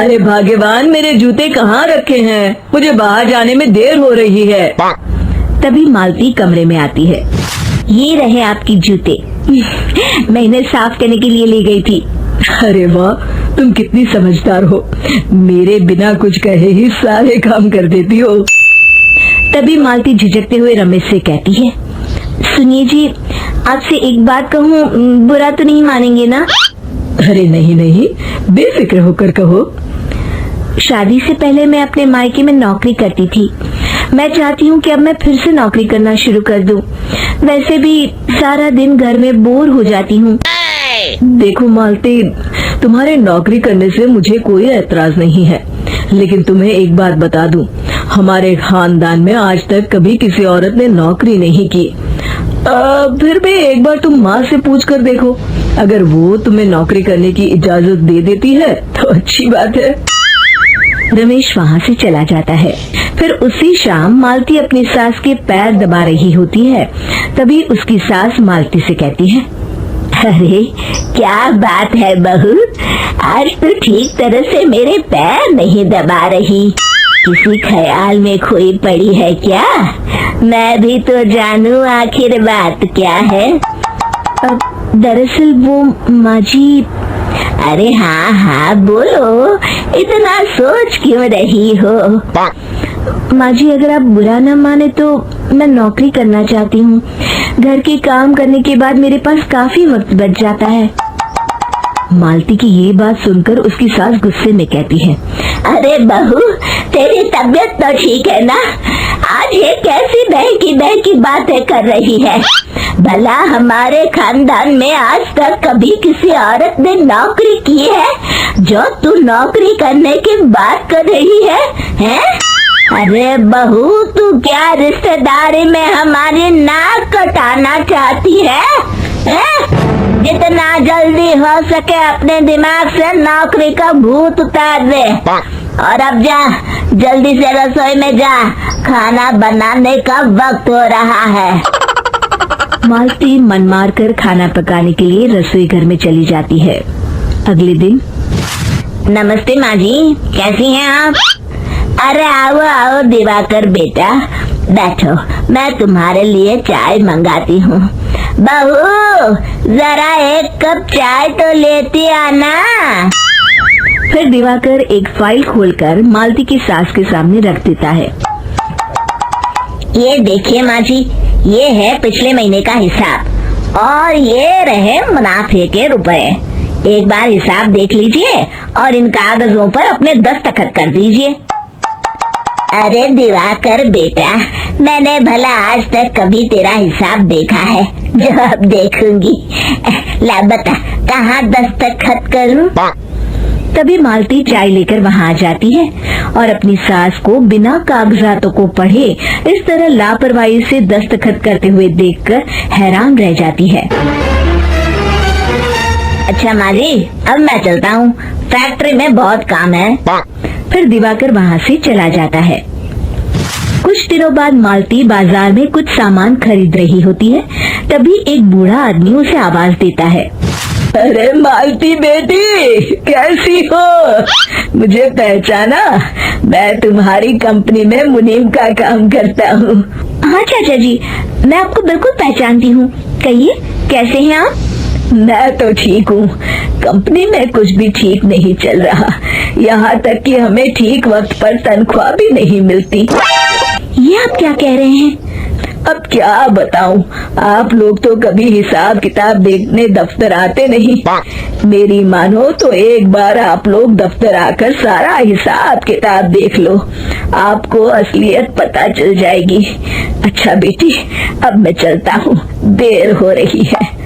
अरे भाग्यवान, मेरे जूते कहाँ रखे हैं? मुझे बाहर जाने में देर हो रही है। तभी मालती कमरे में आती है। ये रहे आपकी जूते। मैं इन्हें साफ करने के लिए ले गई थी। अरे वाह, तुम कितनी समझदार हो। मेरे बिना कुछ कहे ही सारे काम कर देती हो। तभी मालती झिझकते हुए रमेश से कहती है, सुनिए जी, आपसे एक बात कहूँ, बुरा तो नहीं मानेंगे ना? अरे नहीं नहीं, बेफिक्र होकर कहो। शादी से पहले मैं अपने मायके में नौकरी करती थी। मैं चाहती हूँ कि अब मैं फिर से नौकरी करना शुरू कर दूँ। वैसे भी सारा दिन घर में बोर हो जाती हूँ। देखो मालती, तुम्हारे नौकरी करने से मुझे कोई ऐतराज नहीं है, लेकिन तुम्हें एक बात बता दूं, हमारे खानदान में आज तक कभी किसी औरत ने नौकरी नहीं की। फिर भी एक बार तुम माँ से पूछ कर देखो, अगर वो तुम्हें नौकरी करने की इजाजत दे देती है तो अच्छी बात है। रमेश वहाँ से चला जाता है। फिर उसी शाम मालती अपनी सास के पैर दबा रही होती है। तभी उसकी सास मालती से कहती है, अरे क्या बात है बहू, आज तो ठीक तरह से मेरे पैर नहीं दबा रही। किसी ख्याल में खोई पड़ी है क्या? मैं भी तो जानूं आखिर बात क्या है। दरअसल वो माँ जी। अरे हाँ हाँ बोलो, इतना सोच क्यों रही हो? माँ जी, अगर आप बुरा न माने तो मैं नौकरी करना चाहती हूँ। घर के काम करने के बाद मेरे पास काफी वक्त बच जाता है। मालती की ये बात सुनकर उसकी सास गुस्से में कहती है, अरे बहू, तेरी तबीयत तो ठीक है ना? आज ये कैसी बहकी बातें कर रही है? भला हमारे खानदान में आज तक कभी किसी औरत ने नौकरी की है जो तू नौकरी करने की बात कर रही है, हैं? अरे बहू, तू क्या रिश्तेदारी में हमारी नाक कटाना चाहती है? जितना जल्दी हो सके अपने दिमाग से नौकरी का भूत उतार दे। और अब जा, जल्दी से रसोई में जा, खाना बनाने का वक्त हो रहा है। मालती मन मार कर खाना पकाने के लिए रसोई घर में चली जाती है। अगले दिन, नमस्ते माँ जी, कैसी हैं आप? अरे आओ आओ दिवाकर बेटा, बैठो, मैं तुम्हारे लिए चाय मंगाती हूँ। बहू, जरा एक कप चाय तो लेती आना। फिर दिवाकर एक फाइल खोलकर मालती की सास के सामने रख देता है। ये देखिए माँ जी, ये है पिछले महीने का हिसाब और ये रहे मुनाफे के रुपए। एक बार हिसाब देख लीजिए और इन कागजों पर अपने दस्तखत कर दीजिए। अरे दिवाकर बेटा, मैंने भला आज तक कभी तेरा हिसाब देखा है जो अब देखूंगी? ला बता, कहाँ दस्तखत करूं? तभी मालती चाय लेकर वहाँ आ जाती है और अपनी सास को बिना कागजातों को पढ़े इस तरह लापरवाही से दस्तखत करते हुए देखकर हैरान रह जाती है। अच्छा माँ जी, अब मैं चलता हूँ, फैक्ट्री में बहुत काम है। फिर दिवाकर वहाँ से चला जाता है। कुछ दिनों बाद मालती बाजार में कुछ सामान खरीद रही होती है। तभी एक बूढ़ा आदमी उसे आवाज देता है, अरे मालती बेटी, कैसी हो? मुझे पहचाना? मैं तुम्हारी कंपनी में मुनीम का काम करता हूँ। हाँ चाचा जी, मैं आपको बिल्कुल पहचानती हूँ। कहिए, कैसे हैं आप? मैं तो ठीक हूँ। कंपनी में कुछ भी ठीक नहीं चल रहा, यहाँ तक कि हमें ठीक वक्त पर तनख्वाह भी नहीं मिलती। ये आप क्या कह रहे हैं? अब क्या बताऊं, आप लोग तो कभी हिसाब किताब देखने दफ्तर आते नहीं। मेरी मानो तो एक बार आप लोग दफ्तर आकर सारा हिसाब किताब देख लो, आपको असलियत पता चल जाएगी। अच्छा बेटी, अब मैं चलता हूँ, देर हो रही है।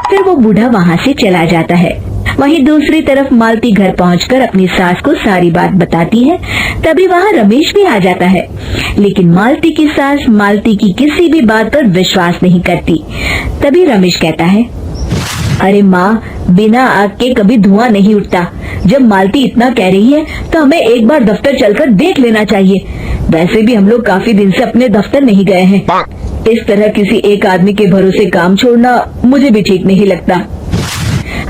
फिर वो बूढ़ा वहाँ से चला जाता है। वहीं दूसरी तरफ मालती घर पहुंचकर अपनी सास को सारी बात बताती है। तभी वहाँ रमेश भी आ जाता है, लेकिन मालती की सास मालती की किसी भी बात पर विश्वास नहीं करती। तभी रमेश कहता है, अरे माँ, बिना आग के कभी धुआं नहीं उठता। जब मालती इतना कह रही है तो हमें एक बार दफ्तर चलकर देख लेना चाहिए। वैसे भी हम लोग काफी दिन से अपने दफ्तर नहीं गए हैं। इस तरह किसी एक आदमी के भरोसे काम छोड़ना मुझे भी ठीक नहीं लगता।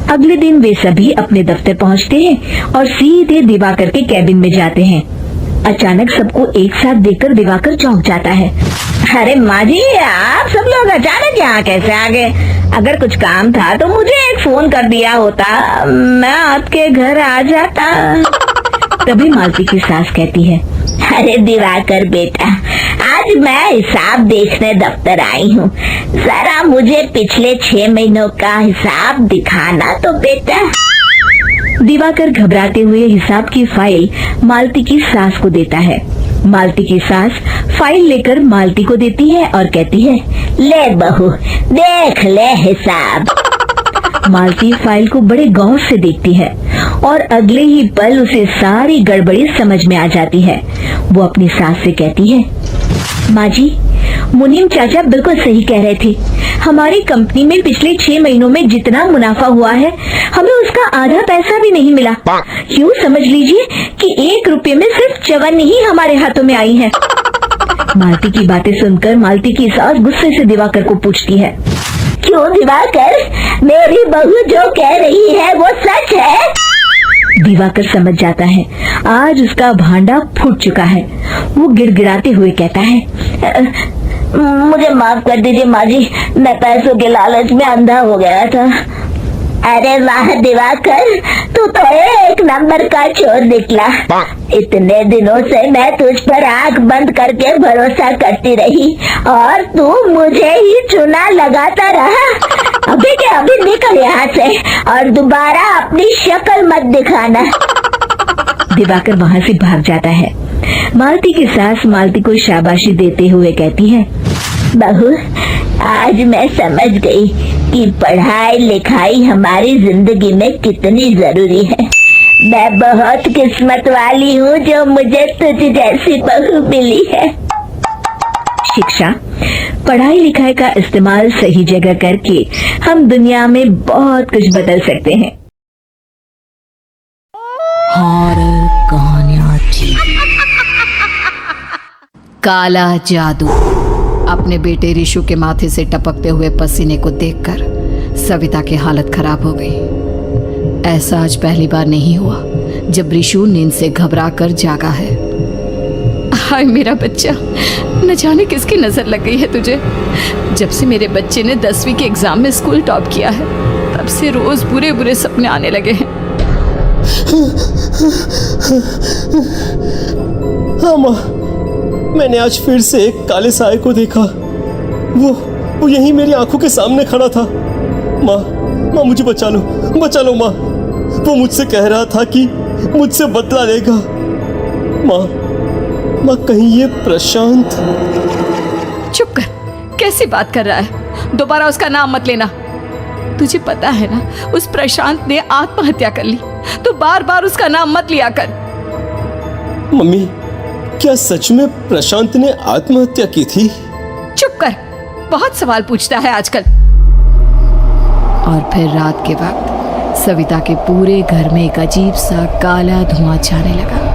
अगले दिन वे सभी अपने दफ्तर पहुंचते हैं और सीधे दिवाकर के कैबिन में जाते हैं। अचानक सबको एक साथ देखकर दिवाकर चौंक जाता है। अरे माँ जी, आप सब लोग अचानक यहाँ कैसे आ गए? अगर कुछ काम था तो मुझे एक फोन कर दिया होता, मैं आपके घर आ जाता। तभी मालती की सास कहती है, अरे दिवाकर बेटा, आज मैं हिसाब देखने दफ्तर आई हूँ, जरा मुझे पिछले 6 महीनों का हिसाब दिखाना तो बेटा। दिवाकर घबराते हुए हिसाब की फाइल मालती की सास को देता है। मालती की सास फाइल लेकर मालती को देती है और कहती है, ले बहू, देख ले हिसाब। मालती फाइल को बड़े गौर से देखती है और अगले ही पल उसे सारी गड़बड़ी समझ में आ जाती है। वो अपनी सास से कहती है, माँ जी, मुनीम चाचा बिल्कुल सही कह रहे थे। हमारी कंपनी में पिछले 6 महीनों में जितना मुनाफा हुआ है, हमें उसका आधा पैसा भी नहीं मिला। यूँ समझ लीजिए कि 1 रुपये में सिर्फ चवन्नी ही हमारे हाथों में आई है। मालती की बातें सुनकर मालती की सास गुस्से से दिवाकर को पूछती है, क्यों दिवाकर, मेरी बहू जो कह रही है वो सच है? दिवाकर समझ जाता है आज उसका भांडा फूट चुका है। वो गिड़गिड़ाते हुए कहता है, मुझे माफ कर दीजिए माँ जी, मैं पैसों के लालच में अंधा हो गया था। अरे वाह दिवाकर, तू तो एक नंबर का चोर निकला। इतने दिनों से मैं तुझ पर आंख बंद करके भरोसा करती रही और तू मुझे ही चुना लगाता रहा। अभी के अभी निकल यहाँ से और दोबारा अपनी शक्ल मत दिखाना। दिवाकर वहाँ से भाग जाता है। मालती की सास मालती को शाबाशी देते हुए कहती है, बहू, आज मैं समझ गई कि पढ़ाई लिखाई हमारी जिंदगी में कितनी जरूरी है। मैं बहुत किस्मत वाली हूँ जो मुझे तुझ जैसी बहू मिली है। शिक्षा, पढ़ाई लिखाई का इस्तेमाल सही जगह करके हम दुनिया में बहुत कुछ बदल सकते हैं। हॉरर कहानियाँ काला जादू। अपने बेटे रिशु के माथे से टपकते हुए पसीने को देखकर सविता की हालत खराब हो गई। ऐसा आज पहली बार नहीं हुआ जब रिशु नींद से घबरा कर जागा है। हाय मेरा बच्चा, न जाने किसकी नजर लग गई है तुझे। जब से मेरे बच्चे ने 10वीं के एग्जाम में स्कूल टॉप किया है, तब से रोज बुरे बुरे सपने आने लगे हैं। हाँ माँ, मैंने आज फिर से एक काले साए को देखा। वो यहीं मेरी आंखों के सामने खड़ा था। माँ मुझे बचा लो माँ। वो मुझसे कह रहा था कि मुझसे बदला लेगा। माँ कहीं ये प्रशांत। चुप कर, कैसी बात कर रहा है? दोबारा उसका नाम मत लेना। तुझे पता है ना, उस प्रशांत ने आत्महत्या कर ली, तो बार बार उसका नाम मत लिया कर। मम्मी, क्या सच में प्रशांत ने आत्महत्या की थी? चुप कर, बहुत सवाल पूछता है आजकल। और फिर रात के वक्त सविता के पूरे घर में एक अजीब सा काला धुआं छाने लगा।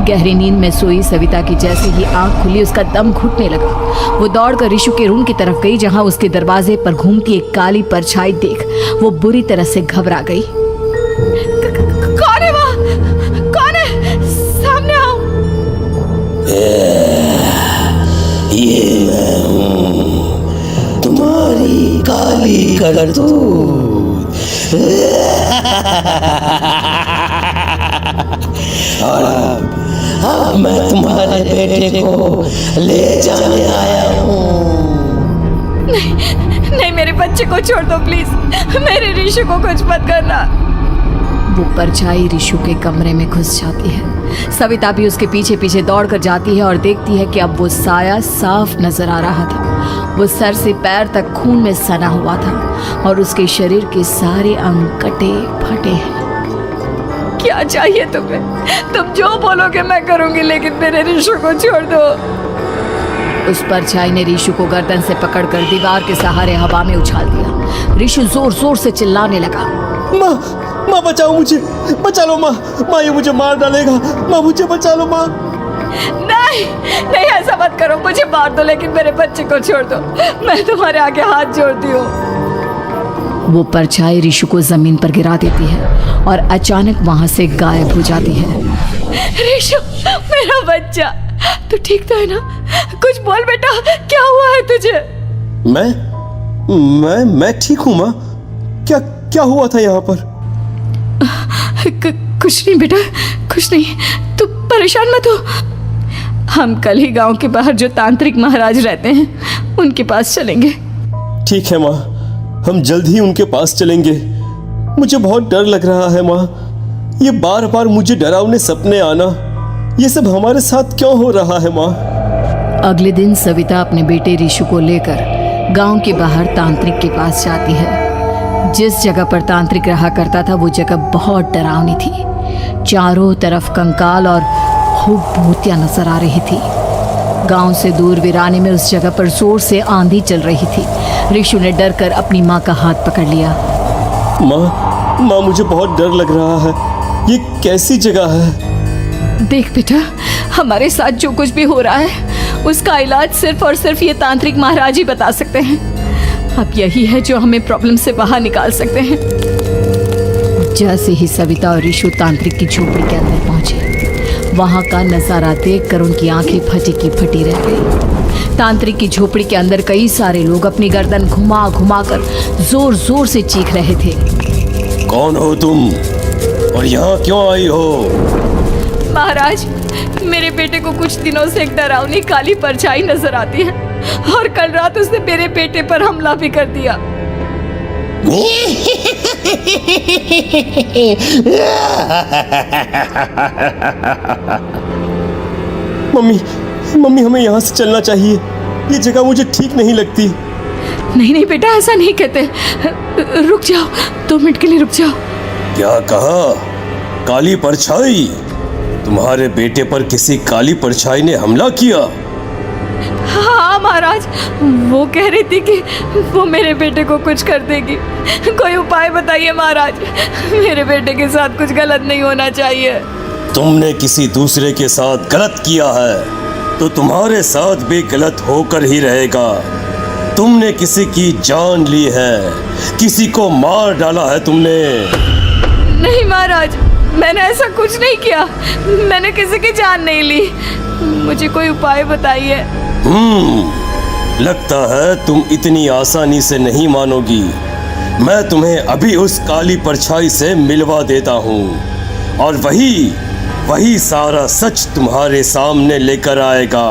गहरी नींद में सोई सविता की जैसे ही आंख खुली, उसका दम घुटने लगा। वो दौड़कर रिशु के रूम की तरफ गई, जहां उसके दरवाजे पर घूमती एक काली परछाई देख वो बुरी तरह से घबरा गई। कौन है वहाँ? कौन है? सामने आओ। ये मैं हूँ, तुम्हारी काली करतूत। और अब मैं तुम्हारे बेटे को ले जाने आया हूँ। नहीं, मेरे बच्चे को छोड़ दो प्लीज। मेरे रिशु को कुछ मत करना। वो परछाई रिशु के कमरे में घुस जाती है। सविता भी उसके पीछे पीछे दौड़कर जाती है और देखती है कि अब वो साया साफ नजर आ रहा था। वो सर से पैर तक खून में सना हुआ था और उसके शरीर के सारे अंग कटे फटे हैं। क्या चाहिए तुम्हें? तुम जो बोलोगे मैं करूंगी, लेकिन मेरे रिशु को छोड़ दो। उस परछाई ने रिशु को गर्दन से पकड़कर दीवार के सहारे हवा में उछाल दिया। रिशु जोर जोर से चिल्लाने लगा, माँ बचाओ मुझे, बचा लो माँ, ये मुझे मार डालेगा। माँ मुझे बचा लो माँ। नहीं, ऐसा मत करो। मुझे मार दो, लेकिन मेरे बच्चे को छोड़ दो। मैं तुम्हारे आगे हाथ जोड़ती हूँ। वो परछाई ऋषु को जमीन पर गिरा देती है और अचानक वहां से गायब हो जाती है। ऋषु, मेरा बच्चा, तू ठीक तो है ना? कुछ बोल बेटा, क्या हुआ है तुझे? मैं ठीक हूँ माँ। क्या हुआ था यहाँ पर? कुछ नहीं बेटा, कुछ नहीं, तू परेशान मत हो। हम कल ही गांव के बाहर जो तांत्रिक महाराज रहते हैं उनके पास चलेंगे। ठीक है माँ, हम जल्द ही उनके पास चलेंगे। मुझे बहुत डर लग रहा है माँ। ये बार बार मुझे डरावने सपने आना, ये सब हमारे साथ क्यों हो रहा है माँ? अगले दिन सविता अपने बेटे ऋषु को लेकर गांव के बाहर तांत्रिक के पास जाती है। जिस जगह पर तांत्रिक रहा करता था वो जगह बहुत डरावनी थी। चारों तरफ कंकाल और खूब भूतियां नजर आ रही थी। गांव से दूर वीराने में उस जगह पर जोर से आंधी चल रही थी। ऋषु ने डर कर अपनी माँ का हाथ पकड़ लिया। माँ, मुझे बहुत डर लग रहा है। ये कैसी जगह है? देख बेटा, हमारे साथ जो कुछ भी हो रहा है उसका इलाज सिर्फ और सिर्फ ये तांत्रिक महाराज ही बता सकते हैं। अब यही है जो हमें प्रॉब्लम से बाहर निकाल सकते हैं। जैसे ही सविता और ऋषु तांत्रिक की झोपड़ी के अंदर पहुंचे, वहां का नजारा देखकर उनकी आंखें फटी की फटी रह गई। तांत्रिक की झोपड़ी के अंदर कई सारे लोग अपनी गर्दन घुमा घुमा कर जोर जोर से चीख रहे थे। कौन हो तुम और यहाँ क्यों आई हो? महाराज, मेरे बेटे को कुछ दिनों से एक डरावनी काली परछाई नजर आती है और कल रात उसने मेरे बेटे पर हमला भी कर दिया। मम्मी, हमें यहाँ से चलना चाहिए। ये जगह मुझे ठीक नहीं लगती। नहीं बेटा, ऐसा नहीं कहते। रुक जाओ, 2 मिनट के लिए रुक जाओ। क्या कहा? काली परछाई? तुम्हारे बेटे पर किसी काली परछाई ने हमला किया? हाँ महाराज, वो कह रही थी कि वो मेरे बेटे को कुछ कर देगी। कोई उपाय बताइए महाराज, मेरे बेटे के साथ कुछ गलत नहीं होना चाहिए। तुमने किसी दूसरे के साथ गलत किया है तो तुम्हारे साथ भी गलत होकर ही रहेगा। तुमने किसी की जान ली है, किसी को मार डाला है तुमने। नहीं महाराज, मैंने ऐसा कुछ नहीं किया। मैंने किसी की जान नहीं ली। मुझे कोई उपाय बताइए। लगता है तुम इतनी आसानी से नहीं मानोगी। मैं तुम्हें अभी उस काली परछाई से मिलवा देता हूँ और वही सारा सच तुम्हारे सामने लेकर आएगा।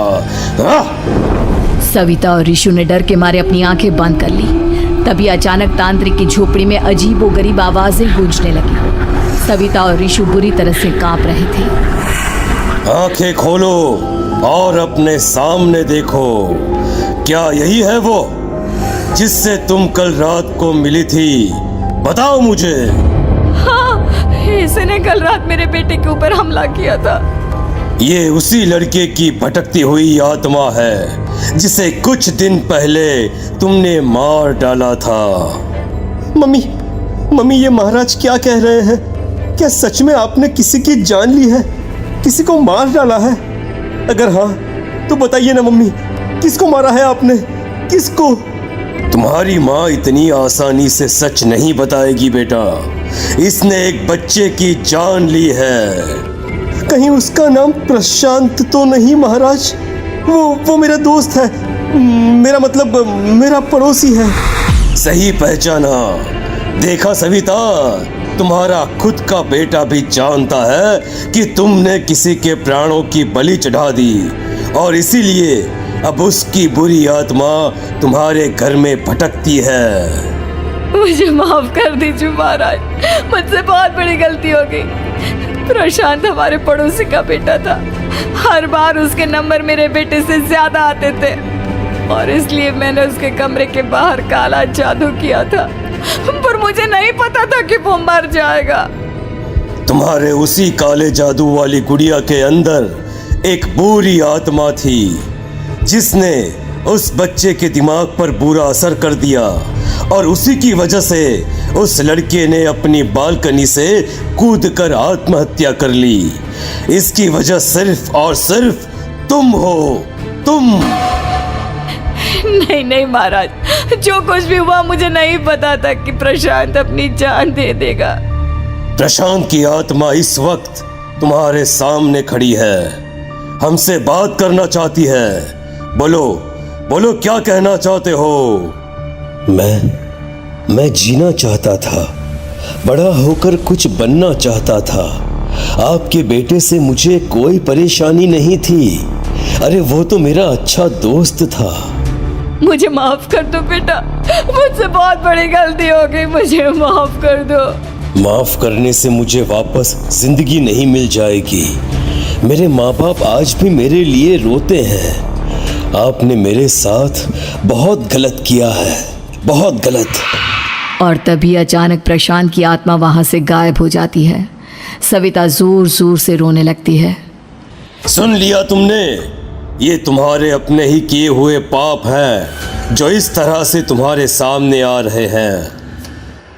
सविता और ऋषु ने डर के मारे अपनी आंखें बंद कर ली। तभी अचानक तांत्रिक की झोपड़ी में अजीबोगरीब आवाजें गूंजने लगी। सविता और ऋषु बुरी तरह से कांप रहे थे। आंखें खोलो और अपने सामने देखो। क्या यही है वो जिससे तुम कल रात को मिली थी? बताओ मुझे। हाँ, इसने कल रात मेरे बेटे के ऊपर हमला किया था। ये उसी लड़के की भटकती हुई आत्मा है जिसे कुछ दिन पहले तुमने मार डाला था। मम्मी, ये महाराज क्या कह रहे हैं? क्या सच में आपने किसी की जान ली है, किसी को मार डाला है? अगर हाँ तो बताइए ना मम्मी, किसको मारा है आपने? किसको? तुम्हारी माँ इतनी आसानी से सच नहीं बताएगी बेटा। इसने एक बच्चे की जान ली है। कहीं उसका नाम प्रशांत तो नहीं महाराज? वो मेरा दोस्त है, मेरा मतलब मेरा पड़ोसी है। सही पहचाना। देखा सविता, तुम्हारा खुद का बेटा भी जानता है कि तुमने किसी के प्राणों की बलि चढ़ा दी और इसीलिए अब उसकी बुरी आत्मा तुम्हारे घर में भटकती है। मुझे माफ कर दीजिए महाराज, मुझसे बहुत बड़ी गलती हो गई। प्रशांत हमारे पड़ोसी का बेटा था। हर बार उसके नंबर मेरे बेटे से ज्यादा आते थे और इसलिए मैंने उसके कमरे के बाहर काला जादू किया था, पर मुझे नहीं पता था कि वो मर जाएगा। तुम्हारे उसी काले जादू वाली गुड़िया के अंदर एक बुरी आत्मा थी जिसने उस बच्चे के दिमाग पर बुरा असर कर दिया और उसी की वजह से उस लड़के ने अपनी बालकनी से कूदकर आत्महत्या कर ली। इसकी वजह सिर्फ और सिर्फ तुम हो। तुम। नहीं नहीं महाराज, जो कुछ भी हुआ मुझे नहीं पता था कि प्रशांत अपनी जान दे देगा। प्रशांत की आत्मा इस वक्त तुम्हारे सामने खड़ी है, हमसे बात करना चाहती है। बोलो बोलो, क्या कहना चाहते हो? मैं जीना चाहता था, बड़ा होकर कुछ बनना चाहता था। आपके बेटे से मुझे कोई परेशानी नहीं थी। अरे वो तो मेरा अच्छा दोस्त था। मुझे माफ कर दो बेटा, मुझसे बहुत बड़ी गलती हो गई, मुझे माफ कर दो। माफ करने से मुझे वापस जिंदगी नहीं मिल जाएगी। मेरे माँ बाप आज भी मेरे लिए रोते हैं। आपने मेरे साथ बहुत गलत किया है, बहुत गलत। और तभी अचानक प्रशांत की आत्मा वहां से गायब हो जाती है। सविता जोर जोर से रोने लगती है। सुन लिया तुमने? ये तुम्हारे अपने ही किए हुए पाप हैं जो इस तरह से तुम्हारे सामने आ रहे हैं।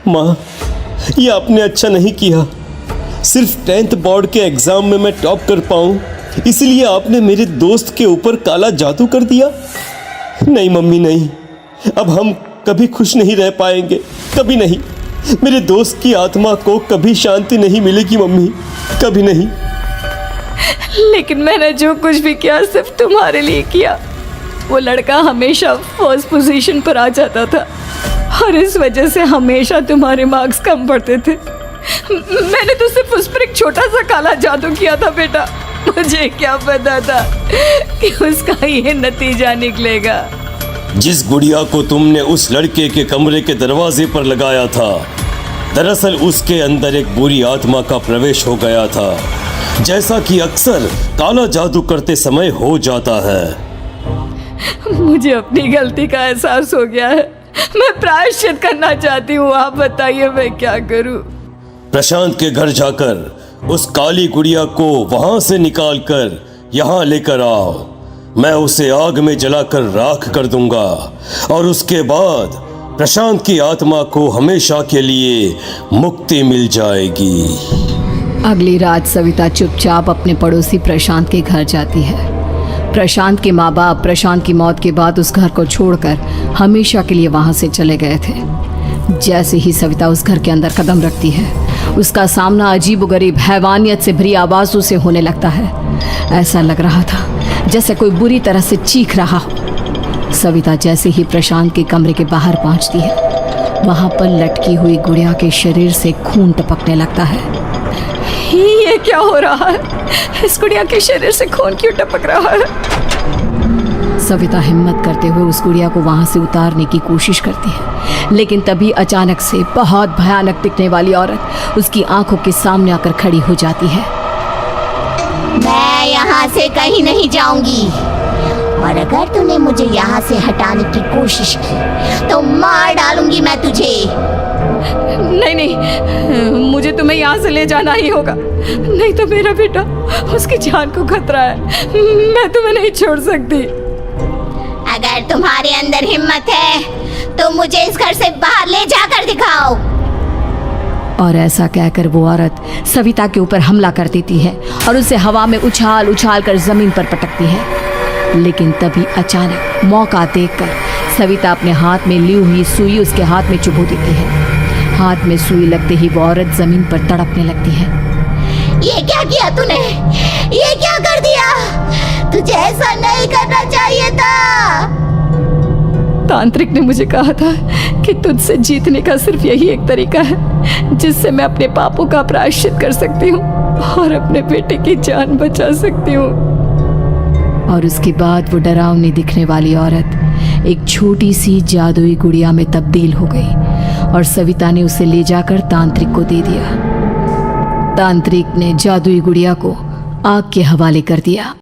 माँ, ये आपने अच्छा नहीं किया। सिर्फ 10th बोर्ड के एग्जाम में मैं टॉप कर पाऊँ, इसलिए आपने मेरे दोस्त के ऊपर काला जादू कर दिया। नहीं मम्मी, नहीं, अब हम कभी खुश नहीं रह पाएंगे, कभी नहीं। मेरे दोस्त की आत्मा को कभी शांति नहीं मिलेगी मम्मी, कभी नहीं। लेकिन मैंने जो कुछ भी किया सिर्फ तुम्हारे लिए किया। वो लड़का हमेशा फर्स्ट पोजीशन पर आ जाता था और इस वजह से हमेशा तुम्हारे मार्क्स कम पड़ते थे। मैंने तो सिर्फ उस पर एक छोटा सा काला जादू किया था बेटा। मुझे क्या पता था कि उसका ये नतीजा निकलेगा। जिस गुड़िया को तुमने उस लड़के के कमरे के दरवाजे पर लगाया था, दरअसल उसके अंदर एक बुरी आत्मा का प्रवेश हो गया था, जैसा कि अक्सर काला जादू करते समय हो जाता है। मुझे अपनी गलती का एहसास हो गया है। मैं प्रायश्चित करना चाहती हूँ, आप बताइए मैं क्या करूँ? प्रशांत के घर जाकर उस काली गुड़िया को वहां से निकालकर यहाँ लेकर आओ। मैं उसे आग में जलाकर राख कर दूंगा और उसके बाद प्रशांत की आत्मा को हमेशा के लिए मुक्ति मिल जाएगी। अगली रात सविता चुपचाप अपने पड़ोसी प्रशांत के घर जाती है। प्रशांत के माँ बाप प्रशांत की मौत के बाद उस घर को छोड़कर हमेशा के लिए वहां से चले गए थे। जैसे ही सविता उस घर के अंदर कदम रखती है, उसका सामना अजीबोगरीब हैवानियत से भरी आवाज़ों से होने लगता है। ऐसा लग रहा था जैसे कोई बुरी तरह से चीख रहा हो। सविता जैसे ही प्रशांत के कमरे के बाहर पहुंचती है, वहां पर लटकी हुई गुड़िया के शरीर से खून टपकने लगता है। ये क्या हो रहा है? इस गुड़िया के शरीर से खून क्यों टपक रहा है? सविता हिम्मत करते हुए उस गुड़िया को वहां से उतारने की कोशिश करती है, लेकिन तभी अचानक से बहुत भयानक दिखने वाली औरत उसकी आंखों के सामने आकर खड़ी हो जाती है। मैं यहाँ से कहीं नहीं जाऊंगी, और अगर तूने मुझे यहाँ से हटाने की कोशिश की तो मार डालूंगी मैं तुझे। नहीं नहीं, मुझे तुम्हें यहाँ से ले जाना ही होगा, नहीं तो मेरा बेटा, उसकी जान को खतरा है। मैं तुम्हें नहीं छोड़ सकती। अगर तुम्हारे अंदर हिम्मत है तो मुझे इस घर से बाहर ले जाकर दिखाओ। और ऐसा कहकर वो औरत सविता के ऊपर हमला कर देती है और उसे हवा में उछाल उछाल कर जमीन पर पटकती है। लेकिन तभी अचानक मौका देखकर सविता अपने हाथ में ली हुई सुई उसके हाथ में चुभो देती है। हाथ में सुई लगते ही वो औरत जमीन पर तड़पने लगती है। ये क्या किया तूने? ये क्या कर दिया? तुझे ऐसा नहीं करना चाहिए था। तांत्रिक ने मुझे कहा था कि तुझसे जीतने का सिर्फ यही एक तरीका है जिससे मैं अपने पापों का प्रायश्चित कर सकती हूँ और अपने बेटे की जान बचा सकती हूँ। और उसके बाद वो डरावनी दिखने वाली औरत एक छोटी सी जादुई गुड़िया में तब्दील हो गई और सविता ने उसे ले जाकर तांत्रिक को दे दिया। तांत्रिक ने जादुई गुड़िया को आग के हवाले कर दिया।